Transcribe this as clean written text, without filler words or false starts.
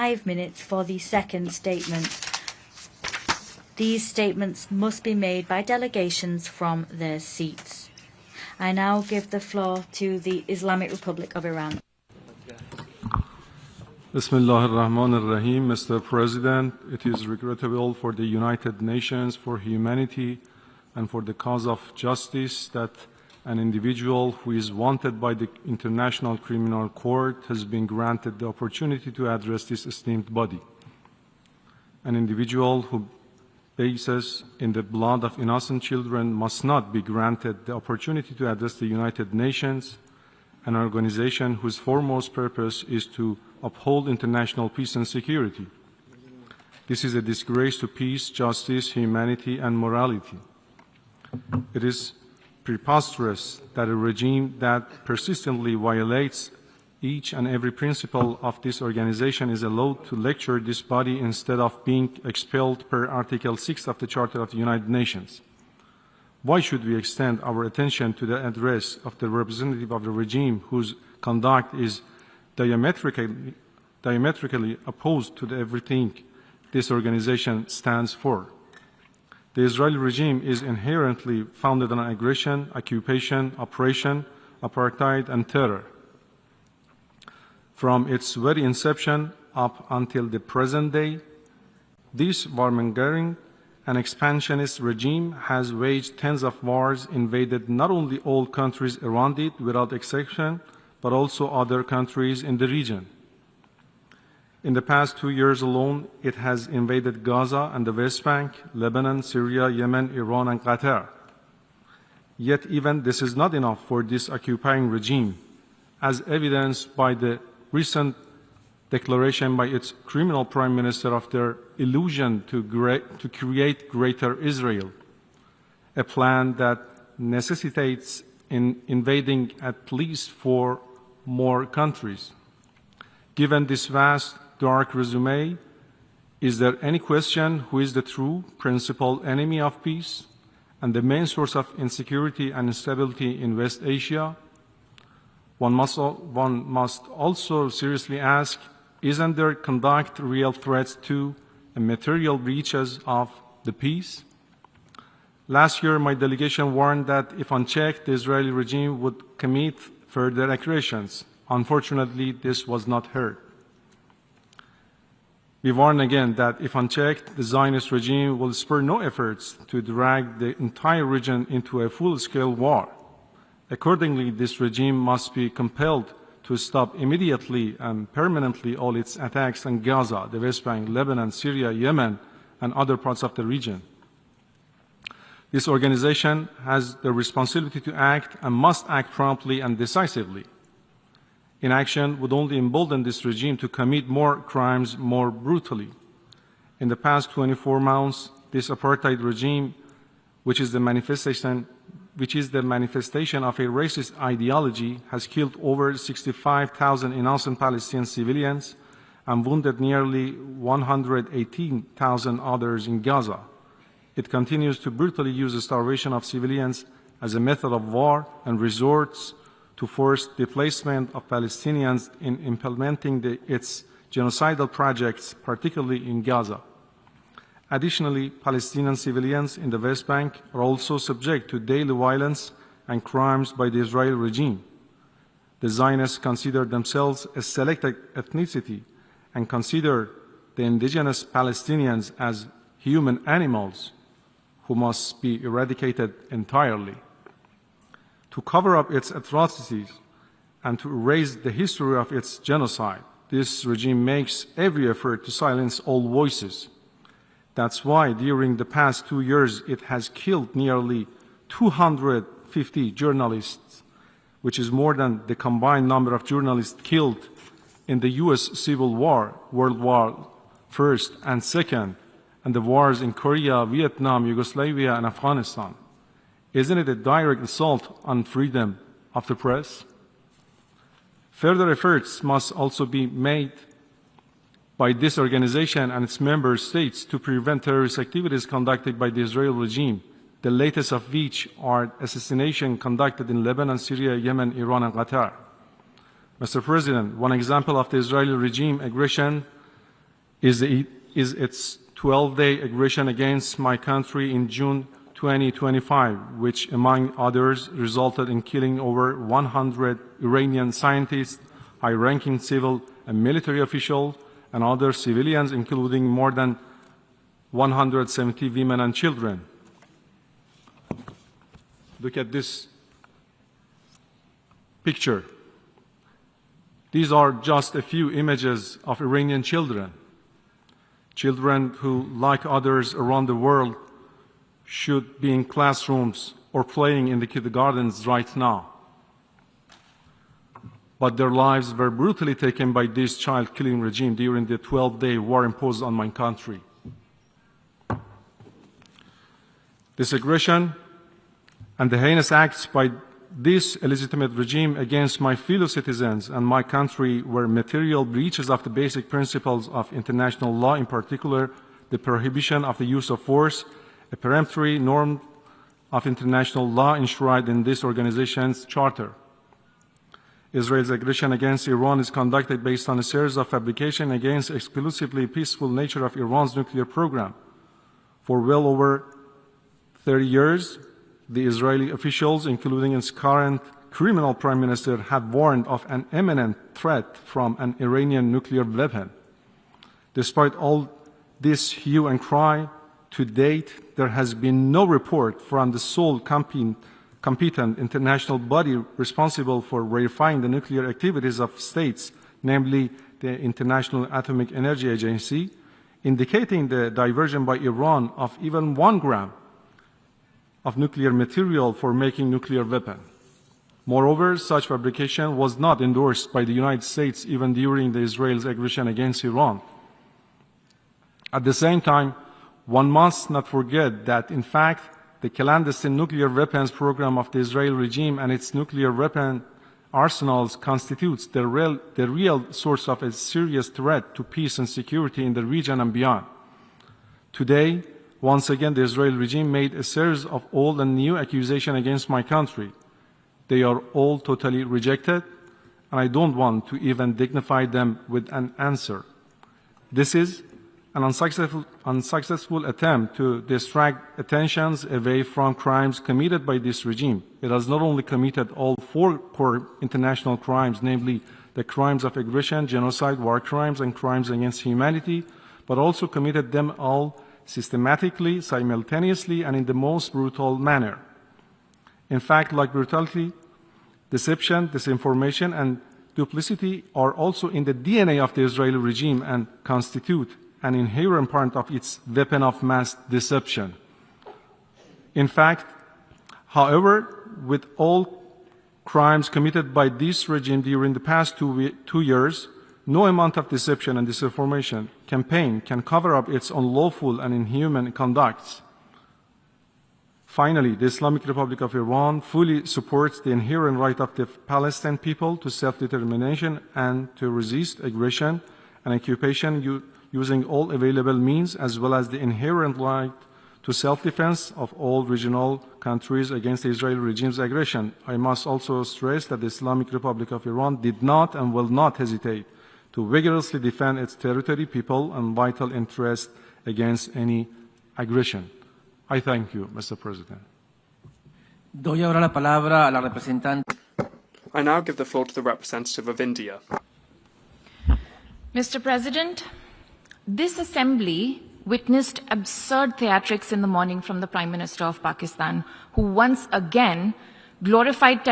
5 minutes for the second statement. These statements must be made by delegations from their seats. I now give the floor to the Islamic Republic of Iran. Bismillah ar-Rahman ar-Rahim. Mr. President, it is regrettable for the United Nations, for humanity, and for the cause of justice that an individual who is wanted by the International Criminal Court has been granted the opportunity to address this esteemed body. An individual who bases in the blood of innocent children must not be granted the opportunity to address the United Nations, an organization whose foremost purpose is to uphold international peace and security. This is a disgrace to peace, justice, humanity, and morality. It is preposterous that a regime that persistently violates each and every principle of this organization is allowed to lecture this body instead of being expelled per Article 6 of the Charter of the United Nations. Why should we extend our attention to the address of the representative of the regime whose conduct is diametrically opposed to everything this organization stands for? The Israeli regime is inherently founded on aggression, occupation, oppression, apartheid, and terror. From its very inception up until the present day, this warmongering and expansionist regime has waged tens of wars, invaded not only all countries around it without exception, but also other countries in the region. In the past 2 years alone, it has invaded Gaza and the West Bank, Lebanon, Syria, Yemen, Iran, and Qatar. Yet even this is not enough for this occupying regime, as evidenced by the recent declaration by its criminal prime minister of their illusion to create Greater Israel, a plan that necessitates invading at least 4 more countries. Given this vast, dark resume, is there any question who is the true principal enemy of peace and the main source of insecurity and instability in West Asia? One must also seriously ask, isn't their conduct real threats to and material breaches of the peace? Last year, my delegation warned that if unchecked, the Israeli regime would commit further aggressions. Unfortunately, this was not heard. We warn again that if unchecked, the Zionist regime will spare no efforts to drag the entire region into a full-scale war. Accordingly, this regime must be compelled to stop immediately and permanently all its attacks on Gaza, the West Bank, Lebanon, Syria, Yemen, and other parts of the region. This organization has the responsibility to act and must act promptly and decisively. Inaction would only embolden this regime to commit more crimes more brutally. In the past 24 months, this apartheid regime, which is the manifestation of a racist ideology, has killed over 65,000 innocent Palestinian civilians and wounded nearly 118,000 others in Gaza. It continues to brutally use the starvation of civilians as a method of war and resorts to forced displacement of Palestinians in implementing its genocidal projects, particularly in Gaza. Additionally, Palestinian civilians in the West Bank are also subject to daily violence and crimes by the Israeli regime. The Zionists consider themselves a selected ethnicity and consider the indigenous Palestinians as human animals who must be eradicated entirely. To cover up its atrocities and to erase the history of its genocide, this regime makes every effort to silence all voices. That's why during the past 2 years it has killed nearly 250 journalists, which is more than the combined number of journalists killed in the U.S. Civil War, World War I and II, and the wars in Korea, Vietnam, Yugoslavia, and Afghanistan. Isn't it a direct assault on freedom of the press? Further efforts must also be made by this organization and its member states to prevent terrorist activities conducted by the Israeli regime, the latest of which are assassinations conducted in Lebanon, Syria, Yemen, Iran, and Qatar. Mr. President, one example of the Israeli regime aggression is its 12-day aggression against my country in June 2025, which, among others, resulted in killing over 100 Iranian scientists, high-ranking civil and military officials, and other civilians, including more than 170 women and children. Look at this picture. These are just a few images of Iranian children. Children who, like others around the world, should be in classrooms or playing in the kindergartens right now. But their lives were brutally taken by this child-killing regime during the 12-day war imposed on my country. This aggression and the heinous acts by this illegitimate regime against my fellow citizens and my country were material breaches of the basic principles of international law, in particular the prohibition of the use of force, a peremptory norm of international law enshrined in this organization's charter. Israel's aggression against Iran is conducted based on a series of fabrications against the exclusively peaceful nature of Iran's nuclear program. For well over 30 years, the Israeli officials, including its current criminal prime minister, have warned of an imminent threat from an Iranian nuclear weapon. Despite all this hue and cry, to date, there has been no report from the sole competent international body responsible for verifying the nuclear activities of states, namely the International Atomic Energy Agency, indicating the diversion by Iran of even 1 gram of nuclear material for making nuclear weapons. Moreover, such fabrication was not endorsed by the United States even during Israel's aggression against Iran. At the same time, one must not forget that, in fact, the clandestine nuclear weapons program of the Israeli regime and its nuclear weapon arsenals constitutes the real source of a serious threat to peace and security in the region and beyond. Today, once again, the Israeli regime made a series of old and new accusations against my country. They are all totally rejected, and I don't want to even dignify them with an answer. This is an unsuccessful attempt to distract attentions away from crimes committed by this regime. It has not only committed all 4 core international crimes, namely the crimes of aggression, genocide, war crimes, and crimes against humanity, but also committed them all systematically, simultaneously, and in the most brutal manner. In fact, like brutality, deception, disinformation, and duplicity are also in the DNA of the Israeli regime and constitute an inherent part of its weapon of mass deception. In fact, however, with all crimes committed by this regime during the past 2 years, no amount of deception and disinformation campaign can cover up its unlawful and inhuman conducts. Finally, the Islamic Republic of Iran fully supports the inherent right of the Palestinian people to self-determination and to resist aggression and occupation using all available means, as well as the inherent right to self-defense of all regional countries against the Israeli regime's aggression. I must also stress that the Islamic Republic of Iran did not and will not hesitate to vigorously defend its territory, people, and vital interests against any aggression. I thank you, Mr. President. Doy ahora la palabra a la representante. I now give the floor to the representative of India. Mr. President, this assembly witnessed absurd theatrics in the morning from the Prime Minister of Pakistan, who once again glorified